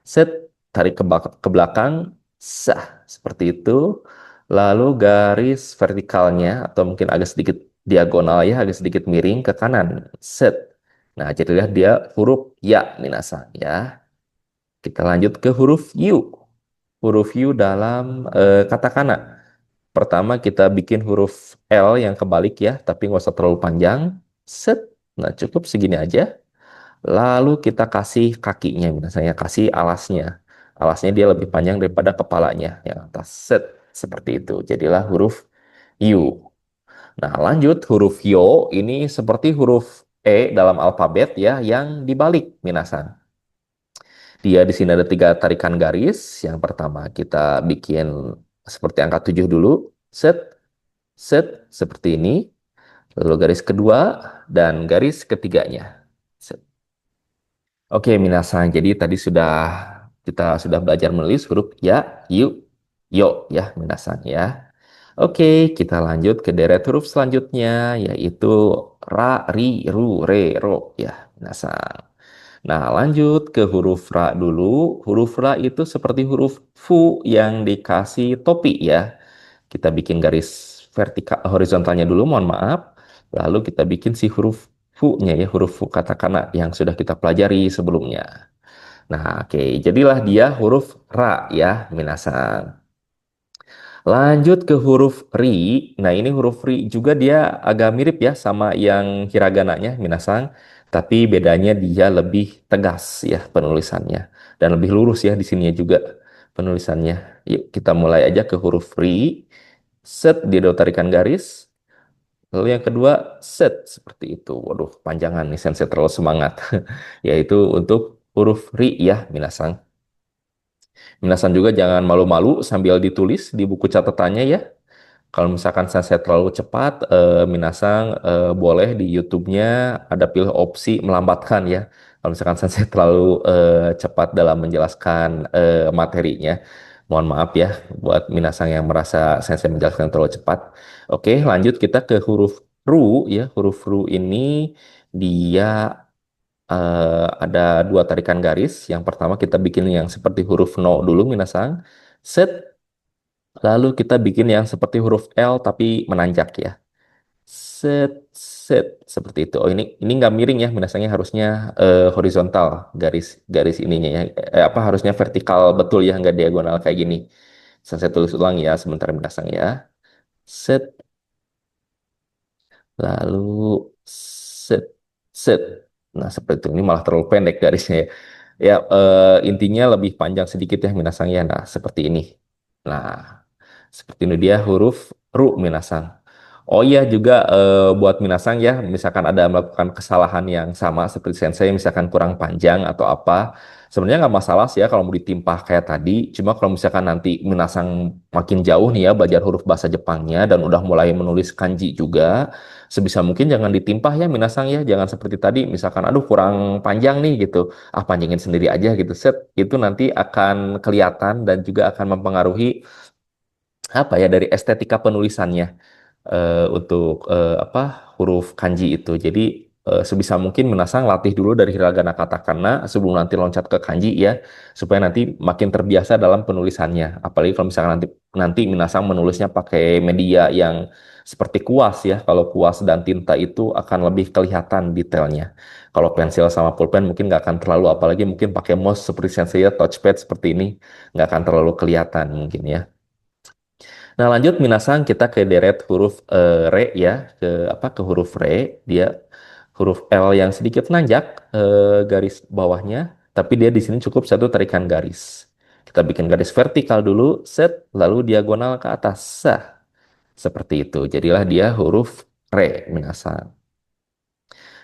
Set, tarik ke belakang, sah, seperti itu. Lalu garis vertikalnya atau mungkin agak sedikit diagonal ya, agak sedikit miring ke kanan. Set. Nah, jadilah dia huruf ya, minasang ya. Kita lanjut ke huruf U. Huruf U dalam katakana. Pertama kita bikin huruf L yang kebalik ya, tapi nggak usah terlalu panjang. Set. Nah, cukup segini aja. Lalu kita kasih kakinya, misalnya kasih alasnya. Alasnya dia lebih panjang daripada kepalanya yang atas. Set, seperti itu. Jadilah huruf U. Nah, lanjut huruf Yo ini seperti huruf E dalam alfabet ya yang dibalik, minasan. Dia di sini ada tiga tarikan garis. Yang pertama kita bikin seperti angka 7 dulu. Set, set, seperti ini. Lalu garis kedua dan garis ketiganya. Set. Oke, minasan. Jadi tadi kita sudah belajar menulis huruf ya, yu, yo ya, minasan ya. Oke, kita lanjut ke deret huruf selanjutnya yaitu ra, ri, ru, re, ro ya, minasan. Nah, lanjut ke huruf ra dulu. Huruf ra itu seperti huruf fu yang dikasih topi ya. Kita bikin garis vertikal horizontalnya dulu, mohon maaf. Lalu kita bikin si huruf fu-nya ya, huruf fu katakana yang sudah kita pelajari sebelumnya. Nah, oke, jadilah dia huruf ra ya, minasan. Lanjut ke huruf ri. Nah, ini huruf ri juga dia agak mirip ya sama yang hiragananya, minasan. Tapi bedanya dia lebih tegas ya penulisannya. Dan lebih lurus ya di sininya juga penulisannya. Yuk, kita mulai aja ke huruf ri. Set, dia udah tarikan garis. Lalu yang kedua, set, seperti itu. Waduh, panjangan nih, sensei terlalu semangat. Yaitu untuk huruf ri ya, minasan. Minasan juga jangan malu-malu sambil ditulis di buku catatannya ya. Kalau misalkan saya terlalu cepat, Minasang boleh di YouTube-nya ada pilih opsi melambatkan ya. Kalau misalkan saya terlalu cepat dalam menjelaskan materinya, mohon maaf ya buat Minasang yang merasa saya menjelaskan terlalu cepat. Oke, lanjut kita ke huruf ru ya. Huruf ru ini dia ada dua tarikan garis. Yang pertama kita bikin yang seperti huruf no dulu, Minasang. Set. Lalu kita bikin yang seperti huruf L tapi menanjak ya. Set, set seperti itu. Oh ini nggak miring ya, minasanya harusnya horizontal garis garis ininya ya. Apa harusnya vertikal betul ya, nggak diagonal kayak gini. Saya tulis ulang ya, sebentar minasang ya. Set, lalu set, set. Nah seperti itu. Ini malah terlalu pendek garisnya ya. Ya, intinya lebih panjang sedikit ya minasang ya. Nah, seperti ini. Nah, seperti ini dia huruf ru minasang. Oh iya juga buat minasang ya, misalkan ada melakukan kesalahan yang sama seperti sensei, misalkan kurang panjang atau apa, sebenarnya nggak masalah sih ya kalau mau ditimpah kayak tadi. Cuma kalau misalkan nanti minasang makin jauh nih ya belajar huruf bahasa Jepangnya dan udah mulai menulis kanji juga, sebisa mungkin jangan ditimpah ya minasang ya, jangan seperti tadi, misalkan aduh kurang panjang nih gitu, ah panjangin sendiri aja gitu, set itu nanti akan kelihatan dan juga akan mempengaruhi apa ya dari estetika penulisannya untuk apa huruf kanji itu. Jadi sebisa mungkin Minasang latih dulu dari hiragana katakana sebelum nanti loncat ke kanji ya, supaya nanti makin terbiasa dalam penulisannya. Apalagi kalau misalkan nanti nanti Minasang menulisnya pakai media yang seperti kuas ya. Kalau kuas dan tinta itu akan lebih kelihatan detailnya. Kalau pensil sama pulpen mungkin nggak akan terlalu, apalagi mungkin pakai mouse seperti Sensei ya, touchpad seperti ini nggak akan terlalu kelihatan mungkin ya. Nah, lanjut Minasang kita ke deret huruf re ya, ke apa ke huruf re, dia huruf L yang sedikit nanjak garis bawahnya, tapi dia di sini cukup satu tarikan garis. Kita bikin garis vertikal dulu, set, lalu diagonal ke atas. Sah, seperti itu. Jadilah dia huruf re Minasang.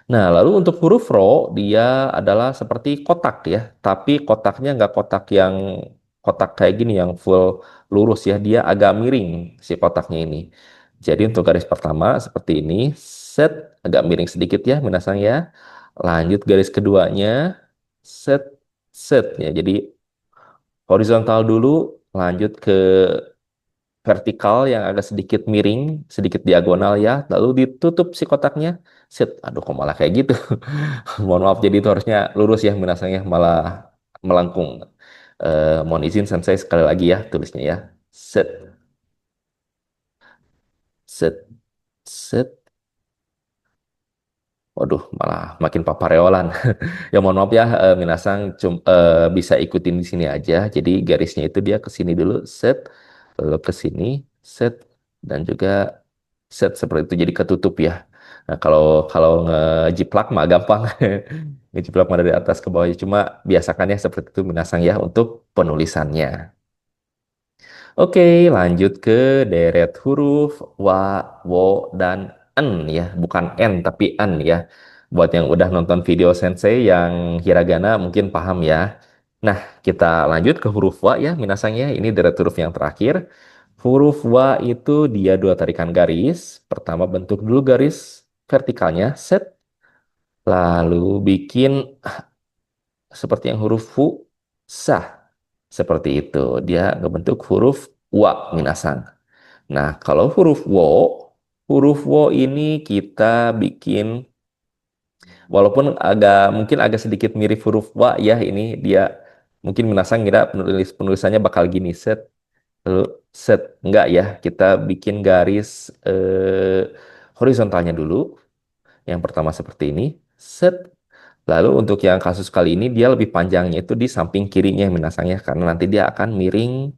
Nah, lalu untuk huruf ro, dia adalah seperti kotak ya, tapi kotaknya nggak kotak yang kotak kayak gini yang full lurus ya, dia agak miring si kotaknya ini. Jadi untuk garis pertama seperti ini, set, agak miring sedikit ya, minasang ya. Lanjut garis keduanya, set, set ya. Jadi horizontal dulu, lanjut ke vertikal yang agak sedikit miring, sedikit diagonal ya, lalu ditutup si kotaknya. Set, aduh kok malah kayak gitu. Mohon maaf, jadi itu harusnya lurus ya minasanya, malah melengkung. Mohon izin sensei sekali lagi ya tulisnya ya. Set, set, set. Waduh, malah makin papareolan. Ya mohon maaf ya, Minasang bisa ikutin di sini aja. Jadi garisnya itu dia ke sini dulu, set, lalu ke sini, set, dan juga set seperti itu. Jadi ketutup ya. Nah, kalau kalau ngejiplak mah gampang. Ngejiplak mah dari atas ke bawah. Cuma biasakan ya seperti itu Minasang ya untuk penulisannya. Oke, lanjut ke deret huruf wa, wo, dan en ya. Bukan n tapi en ya. Buat yang udah nonton video Sensei yang hiragana mungkin paham ya. Nah, kita lanjut ke huruf wa ya, minasang ya. Ini deret huruf yang terakhir. Huruf wa itu dia dua tarikan garis. Pertama bentuk dulu garis vertikalnya, set. Lalu bikin seperti yang huruf fu, sah. Seperti itu. Dia ngebentuk huruf wa, minasang. Nah, kalau huruf wo ini kita bikin, walaupun mungkin agak sedikit mirip huruf wa ya, ini dia mungkin Minasang ngira penulisannya bakal gini, set, lalu set. Enggak ya, kita bikin garis horizontalnya dulu. Yang pertama seperti ini, set. Lalu untuk yang kasus kali ini dia lebih panjangnya itu di samping kirinya Minasang ya, karena nanti dia akan miring,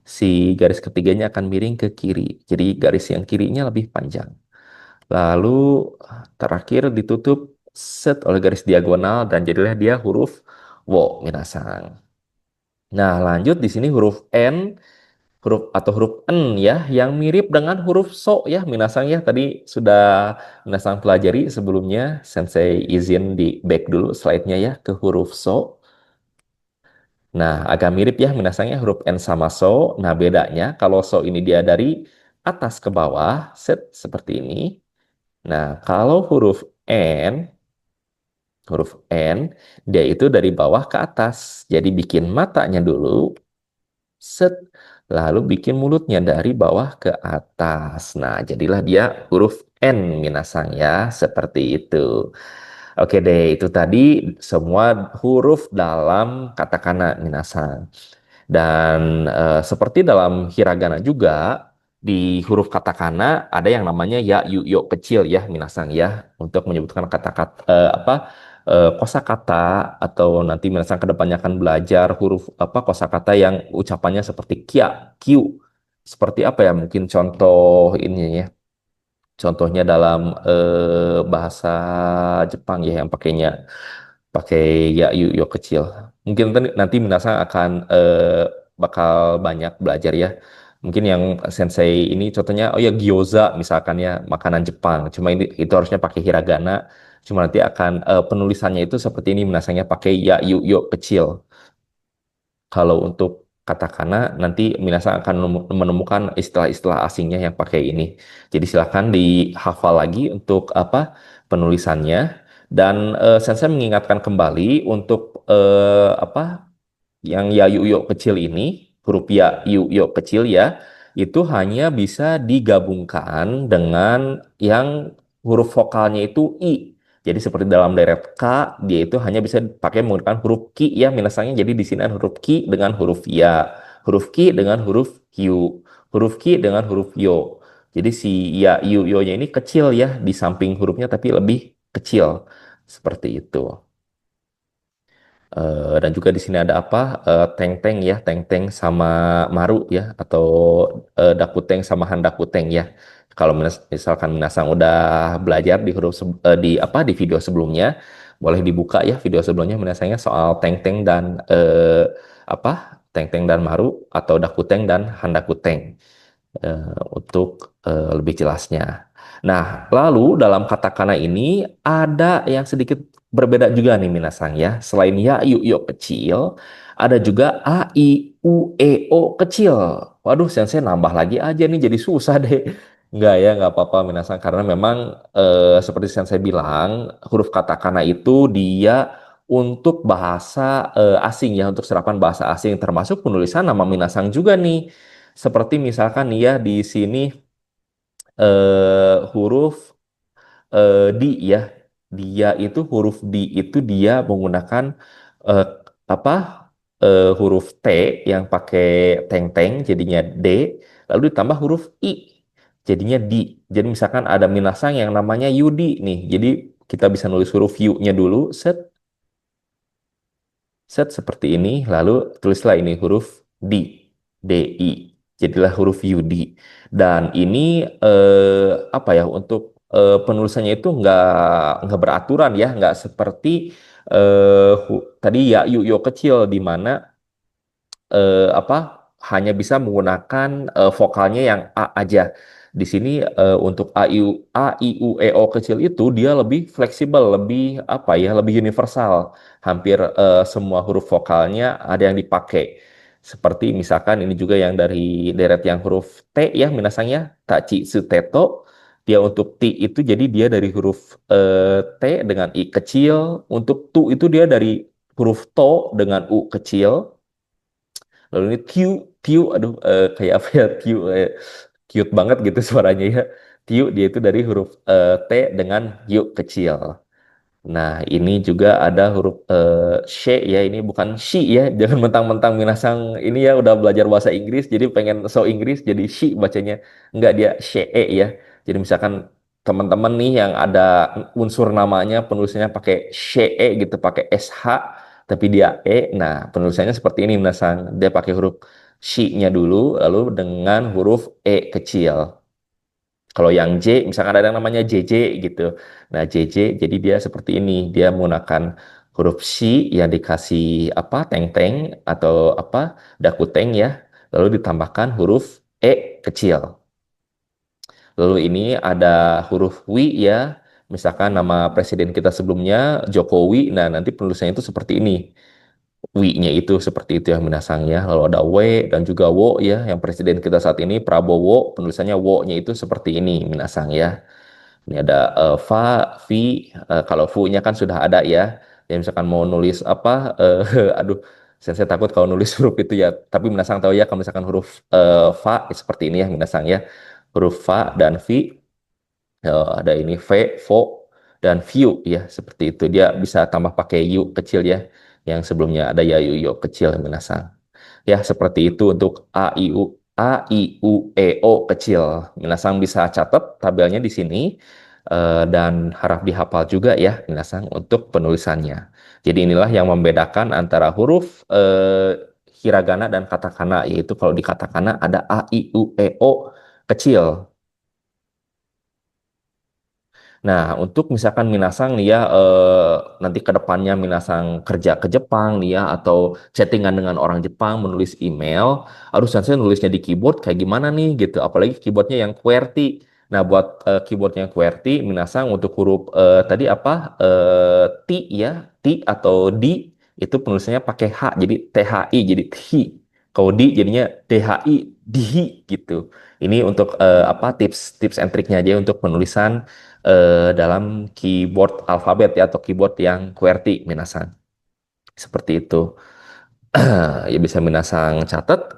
si garis ketiganya akan miring ke kiri. Jadi garis yang kirinya lebih panjang. Lalu terakhir ditutup set oleh garis diagonal dan jadilah dia huruf wo minasang. Nah, lanjut di sini huruf N, huruf atau huruf N ya yang mirip dengan huruf so ya minasang ya. Tadi sudah minasang pelajari sebelumnya. Sensei izin di back dulu slide-nya ya ke huruf so. Nah, agak mirip ya minasangnya huruf N sama so. Nah, bedanya kalau so ini dia dari atas ke bawah, set seperti ini. Nah, kalau huruf N, dia itu dari bawah ke atas. Jadi bikin matanya dulu, set, lalu bikin mulutnya dari bawah ke atas. Nah, jadilah dia huruf N, minasang ya, seperti itu. Oke deh, itu tadi semua huruf dalam katakana minasang. Dan seperti dalam hiragana juga, di huruf katakana ada yang namanya ya, yu, yo kecil ya, minasang ya, untuk menyebutkan kata-kata kosakata, atau nanti minasang kedepannya akan belajar huruf apa kosakata yang ucapannya seperti kia, kyu. Seperti apa ya? Mungkin contoh ini ya. Contohnya dalam bahasa Jepang ya yang pakainya. pakai ya yu yo kecil. Mungkin nanti minasang akan bakal banyak belajar ya. Mungkin yang sensei ini contohnya oh ya gyoza misalkan ya makanan Jepang. Cuma ini itu harusnya pakai hiragana. Cuma nanti akan penulisannya itu seperti ini minasangnya pakai ya yu yo kecil. Kalau untuk katakana nanti minasang akan menemukan istilah-istilah asingnya yang pakai ini. Jadi silakan dihafal lagi untuk apa penulisannya. Dan saya mengingatkan kembali untuk apa yang ya yu yo kecil ini, huruf ya yu yo kecil ya, itu hanya bisa digabungkan dengan yang huruf vokalnya itu i. Jadi seperti dalam deret K, dia itu hanya bisa pakai menggunakan huruf ki ya minasanya. Jadi di sini ada huruf ki dengan huruf ya, huruf ki dengan huruf yu, huruf ki dengan huruf yo. Jadi si ya yu yo-nya ini kecil ya di samping hurufnya tapi lebih kecil seperti itu. Dan juga di sini ada apa? Teng-teng ya, teng-teng sama maru ya, atau dakuteng sama handakuteng ya. Kalau misalkan minasang udah belajar di di apa di video sebelumnya, boleh dibuka ya video sebelumnya minasangnya soal teng-teng dan apa? Teng-teng dan maru atau dakuteng dan handakuteng untuk lebih jelasnya. Nah, lalu dalam katakana ini ada yang sedikit berbeda juga nih Minasang ya. Selain ya, yuk, yuk kecil, ada juga a, i, u, e, o kecil. Waduh, sensei nambah lagi aja nih jadi susah deh. Enggak ya, nggak apa-apa Minasang. Karena memang seperti sensei bilang, huruf katakana itu dia untuk bahasa asing ya, untuk serapan bahasa asing termasuk penulisan nama Minasang juga nih. Seperti misalkan nih ya di sini huruf di ya. Dia itu huruf di itu dia menggunakan eh, apa huruf T yang pakai teng-teng jadinya D lalu ditambah huruf I jadinya di. Jadi misalkan ada minasang yang namanya Yudi nih. Jadi kita bisa nulis huruf U-nya dulu set set seperti ini, lalu tulislah ini huruf D, DI. Jadilah huruf Yudi. Dan ini apa ya untuk penulisannya itu nggak beraturan ya, nggak seperti tadi ya yu yo kecil di mana apa hanya bisa menggunakan vokalnya yang A aja. Di sini untuk I U E O kecil itu dia lebih fleksibel, lebih apa ya, lebih universal. Hampir semua huruf vokalnya ada yang dipakai. Seperti misalkan ini juga yang dari deret yang huruf T ya minasanya tachi suteto. Dia untuk T itu jadi dia dari huruf T dengan I kecil. Untuk tu itu dia dari huruf to dengan U kecil. Lalu ini Tiu, Tiu, aduh kayak apa ya Tiu, cute banget gitu suaranya ya. Tiu dia itu dari huruf T dengan yuk kecil. Nah ini juga ada huruf she ya ini bukan she ya. Jangan mentang-mentang minasang ini ya udah belajar bahasa Inggris jadi pengen so Inggris jadi she bacanya. Enggak dia she ya. Jadi misalkan teman-teman nih yang ada unsur namanya penulisannya pakai she gitu pakai sh tapi dia nah penulisannya seperti ini minasang dia pakai huruf she-nya dulu lalu dengan huruf kecil. Kalau yang J, misalkan ada yang namanya JJ gitu. Nah, JJ jadi dia seperti ini. Dia menggunakan huruf C yang dikasih apa? Teng-teng atau apa? Dakuteng ya. Lalu ditambahkan huruf kecil. Lalu ini ada huruf W ya. Misalkan nama presiden kita sebelumnya Jokowi. Nah, nanti penulisannya itu seperti ini. W-nya itu seperti itu yang minasangnya. Lalu ada W dan juga Wo ya. Yang presiden kita saat ini Prabowo. Penulisannya Wo-nya itu seperti ini minasang ya. Ini ada fa, vi, kalau fu-nya kan sudah ada ya. Ya misalkan mau nulis apa, aduh, saya takut kalau nulis huruf itu ya. Tapi Minasang tahu ya kalau misalkan huruf fa seperti ini ya Minasang ya. Huruf fa dan vi, ada ini v, vo, dan view ya seperti itu. Dia bisa tambah pakai yu kecil ya. Yang sebelumnya ada ya yu yu kecil Minasang. Ya, seperti itu untuk A, I, U, E, O kecil. Minasang bisa catat tabelnya di sini dan harap dihafal juga ya, Minasang untuk penulisannya. Jadi inilah yang membedakan antara huruf hiragana dan katakana, yaitu kalau di katakana ada A, I, U, E, O kecil. Nah, untuk misalkan Minasang nih ya, nanti ke depannya Minasang kerja ke Jepang nih ya, atau chattingan dengan orang Jepang, menulis email, harus saya nulisnya di keyboard kayak gimana nih gitu. Apalagi keyboardnya yang QWERTY. Nah, buat keyboardnya yang QWERTY, Minasang untuk huruf tadi apa, T ya, T atau D, itu penulisannya pakai H, jadi THI, jadi THI. Kalau D jadinya DHI, DHI gitu. Ini untuk apa tips and triknya aja untuk penulisan dalam keyboard alfabet ya atau keyboard yang QWERTY Minasang. Seperti itu. Ya bisa Minasang catat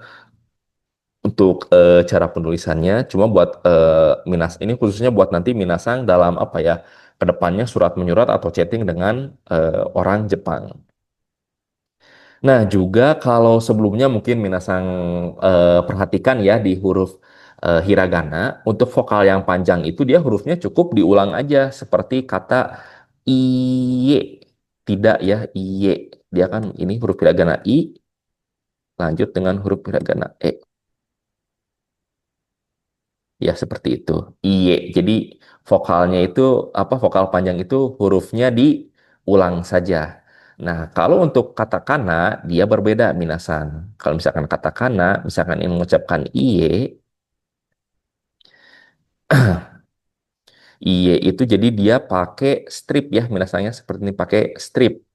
untuk cara penulisannya. Cuma buat ini khususnya buat nanti Minasang dalam apa ya kedepannya surat menyurat atau chatting dengan orang Jepang. Nah, juga kalau sebelumnya mungkin Minasang perhatikan ya di huruf hiragana, untuk vokal yang panjang itu dia hurufnya cukup diulang aja seperti kata iye. Tidak ya, iye. Dia kan ini huruf hiragana i lanjut dengan huruf hiragana e. Ya, seperti itu. Iye. Jadi vokalnya itu apa vokal panjang itu hurufnya diulang saja. Nah, kalau untuk katakana dia berbeda minasan. Kalau misalkan katakana, misalkan ini mengucapkan iye, iye itu jadi dia pakai strip ya minasannya seperti ini pakai strip.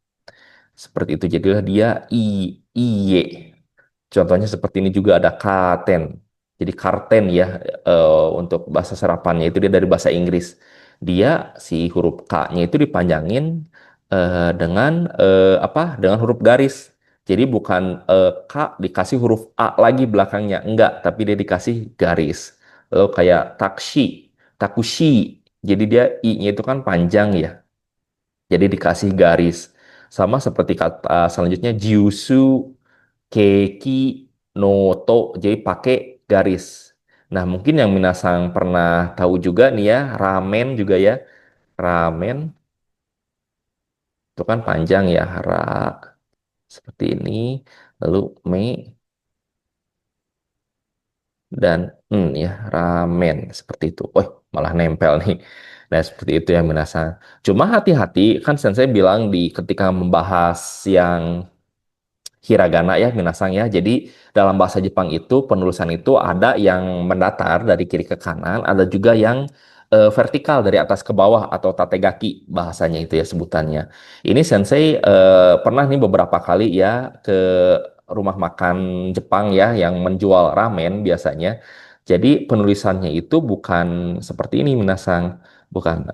Seperti itu jadilah dia iye. Contohnya seperti ini juga ada katen. Jadi karten ya untuk bahasa serapannya itu dia dari bahasa Inggris. Dia si huruf K-nya itu dipanjangin dengan apa? Dengan huruf garis. Jadi bukan K dikasih huruf A lagi belakangnya, enggak, tapi dia dikasih garis. Lalu kayak taksi, takushi. Jadi dia I-nya itu kan panjang ya. Jadi dikasih garis. Sama seperti kata selanjutnya jiusu, keki, noto, jadi pakai garis. Nah, mungkin yang Minasang pernah tahu juga nih ya, ramen juga ya. Ramen itu kan panjang ya, seperti ini. Lalu me dan ya, ramen seperti itu. Oh, malah nempel nih. Nah, seperti itu yang Minasang. Cuma hati-hati, kan Sensei bilang di ketika membahas yang hiragana ya minasang ya. Jadi dalam bahasa Jepang itu penulisan itu ada yang mendatar dari kiri ke kanan, ada juga yang vertikal dari atas ke bawah atau tategaki bahasanya itu ya sebutannya. Ini Sensei pernah nih beberapa kali ya ke rumah makan Jepang ya yang menjual ramen biasanya. Jadi penulisannya itu bukan seperti ini minasang, bukan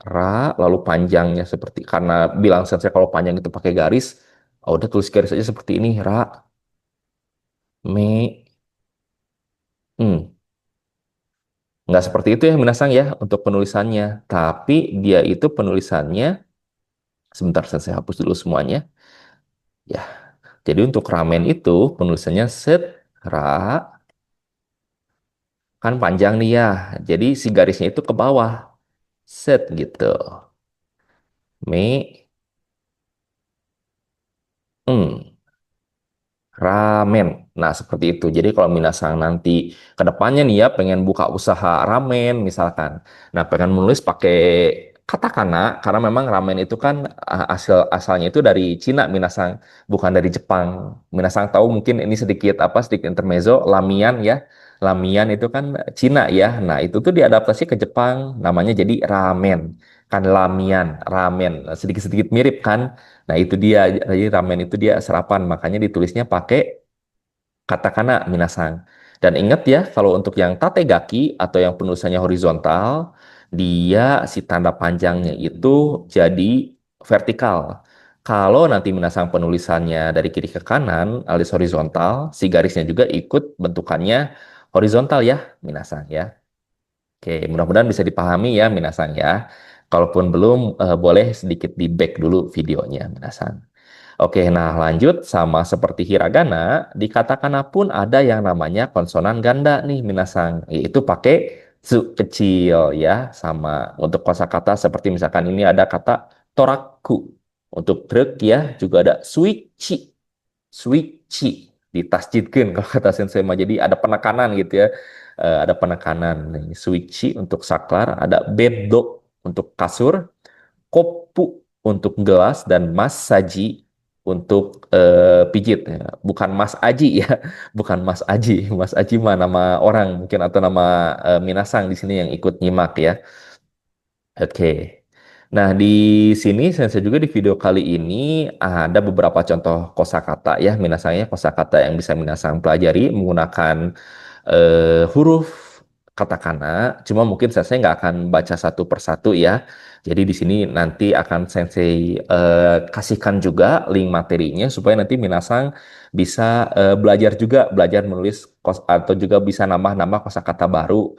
ra lalu panjangnya seperti karena bilang Sensei kalau panjang itu pakai garis. Oh, udah tulis garis aja seperti ini, Ra, Me, hmm. Nggak seperti itu ya Minasang ya untuk penulisannya. Tapi dia itu penulisannya, sebentar saya hapus dulu semuanya. Ya, jadi untuk ramen itu penulisannya set, ra, kan panjang nih ya. Jadi si garisnya itu ke bawah, set gitu. Me, hmm. Ramen. Nah, seperti itu. Jadi kalau Minasang nanti ke depannya nih ya pengen buka usaha ramen misalkan. Nah, pengen menulis pakai katakana karena memang ramen itu kan asalnya itu dari Cina Minasang, bukan dari Jepang. Minasang tahu mungkin ini sedikit apa sedikit intermezzo lamian ya. Lamian itu kan Cina ya. Nah, itu tuh diadaptasi ke Jepang namanya jadi ramen. Kan lamian, ramen. Sedikit-sedikit mirip kan. Nah, itu dia. Jadi ramen itu dia serapan, makanya ditulisnya pakai katakana minasang. Dan ingat ya, kalau untuk yang tategaki atau yang penulisannya horizontal, dia si tanda panjangnya itu jadi vertikal. Kalau nanti minasang penulisannya dari kiri ke kanan, alias horizontal, si garisnya juga ikut bentukannya horizontal ya, minasang ya. Oke, mudah-mudahan bisa dipahami ya, minasang ya. Kalaupun belum, boleh sedikit di back dulu videonya, minasang. Oke, nah lanjut sama seperti hiragana, di katakana pun ada yang namanya konsonan ganda nih minasang, yaitu pakai su kecil ya, sama untuk kosakata seperti misalkan ini ada kata toraku. Untuk truk ya, juga ada suichi, suichi ditasjidkan kalau kata sensei mah. Jadi ada penekanan gitu ya. Ada penekanan. Nih, suichi untuk saklar, ada beddo. untuk kasur, koppu untuk gelas, dan masaji untuk pijit. Ya. Bukan Mas Aji ya, bukan Mas Aji. Mas Aji mah nama orang mungkin atau nama minasang di sini yang ikut nyimak ya. Oke. Nah, di sini saya juga di video kali ini ada beberapa contoh kosakata ya, minasangnya kosakata yang bisa minasang pelajari menggunakan huruf katakana. Cuma mungkin saya nggak akan baca satu persatu ya. Jadi di sini nanti akan sensei kasihkan juga link materinya supaya nanti minasang bisa belajar juga, belajar menulis atau juga bisa nambah-nambah kosakata baru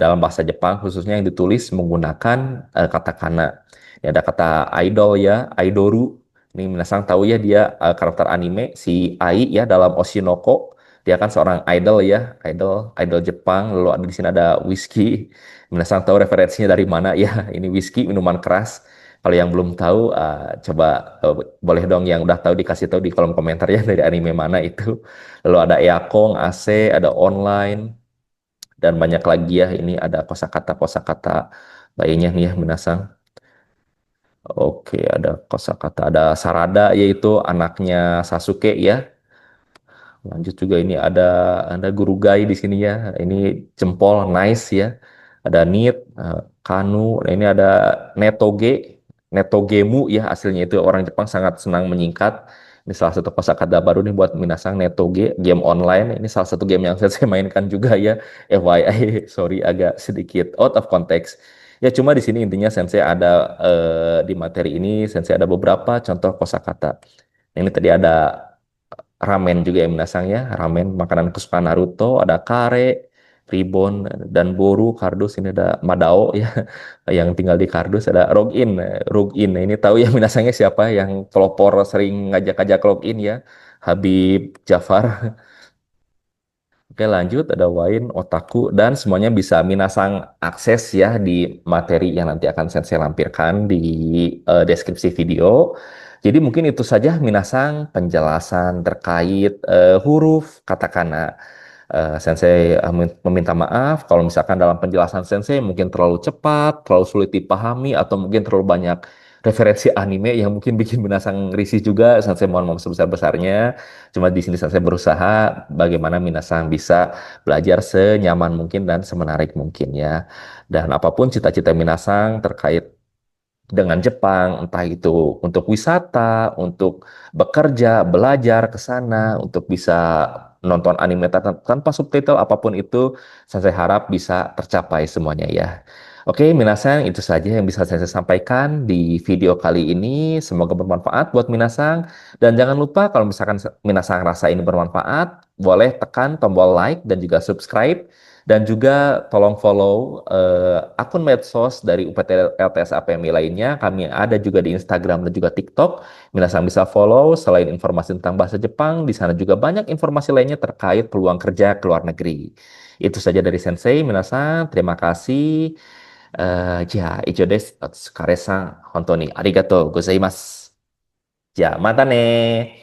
dalam bahasa Jepang khususnya yang ditulis menggunakan katakana. Ya, ada kata idol ya, aidoru. Ini minasang tahu ya dia karakter anime si Ai ya dalam Oshinoko. Dia kan seorang idol ya, idol Jepang. Lalu di sini ada whisky. Minasang tahu referensinya dari mana ya? Ini whisky minuman keras. Kalau yang belum tahu, coba boleh dong yang udah tahu dikasih tahu di kolom komentar ya dari anime mana itu. Lalu ada Eakong, AC, ada online, dan banyak lagi ya. Ini ada kosakata-kosakata lainnya nih ya, Minasang. Oke, ada kosakata, ada Sarada yaitu anaknya Sasuke ya. Lanjut juga ini ada guru gai di sini ya. Ini jempol nice ya. Ada nit, kanu, nah ini ada netoge, netogemu ya aslinya itu orang Jepang sangat senang menyingkat. Ini salah satu kosakata baru nih buat minasang netoge, game online. Ini salah satu game yang saya mainkan juga ya. FYI, sorry agak sedikit out of context. Ya cuma di sini intinya sensei ada di materi ini sensei ada beberapa contoh kosakata. Ini tadi ada ramen juga ya minasang ya, ramen makanan kesukaan Naruto, ada kare, Ribbon, dan Boru, kardus, ini ada Madao ya, yang tinggal di kardus, ada Login, Login, nah, ini tahu ya minasangnya siapa yang pelopor sering ngajak-ngajak login ya, Habib Jafar. Oke lanjut, ada Wine, Otaku, dan semuanya bisa minasang akses ya di materi yang nanti akan saya lampirkan di deskripsi video. Jadi mungkin itu saja minasang penjelasan terkait huruf katakana. Sensei meminta maaf kalau misalkan dalam penjelasan Sensei mungkin terlalu cepat, terlalu sulit dipahami, atau mungkin terlalu banyak referensi anime yang mungkin bikin Minasang risih juga. Sensei mohon maaf sebesar-besarnya. Cuma di sini Sensei berusaha bagaimana Minasang bisa belajar senyaman mungkin dan semenarik mungkin ya. Dan apapun cita-cita Minasang terkait dengan Jepang, entah itu untuk wisata, untuk bekerja, belajar ke sana, untuk bisa nonton anime tanpa subtitle, apapun itu, saya harap bisa tercapai semuanya ya. Oke, Minasang, itu saja yang bisa saya sampaikan di video kali ini. Semoga bermanfaat buat Minasang. Dan jangan lupa kalau misalkan Minasang rasa ini bermanfaat, boleh tekan tombol like dan juga subscribe. Dan juga tolong follow akun medsos dari UPT LTS APMI lainnya. Kami ada juga di Instagram dan juga TikTok. Minasang bisa follow. Selain informasi tentang bahasa Jepang, di sana juga banyak informasi lainnya terkait peluang kerja ke luar negeri. Itu saja dari Sensei. Minasang, terima kasih. Ja, ijo desu. Otsukare-san. Hontou ni arigatou gozaimasu. Ja, mata ne.